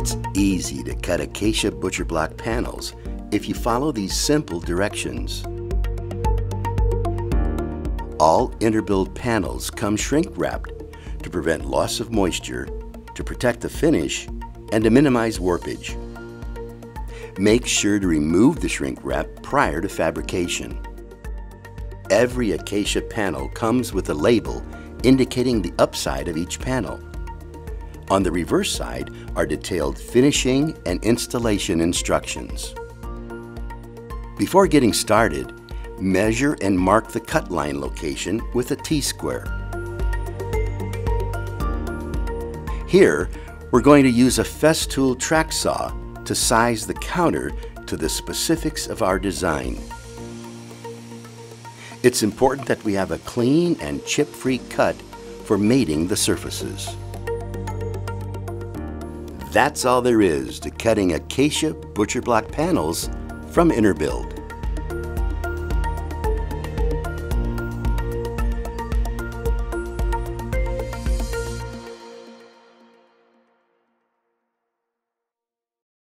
It's easy to cut acacia butcher block panels if you follow these simple directions. All Interbuild panels come shrink wrapped to prevent loss of moisture, to protect the finish, and to minimize warpage. Make sure to remove the shrink wrap prior to fabrication. Every acacia panel comes with a label indicating the upside of each panel. On the reverse side are detailed finishing and installation instructions. Before getting started, measure and mark the cut line location with a T-square. Here, we're going to use a Festool track saw to size the counter to the specifics of our design. It's important that we have a clean and chip-free cut for mating the surfaces. That's all there is to cutting acacia butcher block panels from Interbuild.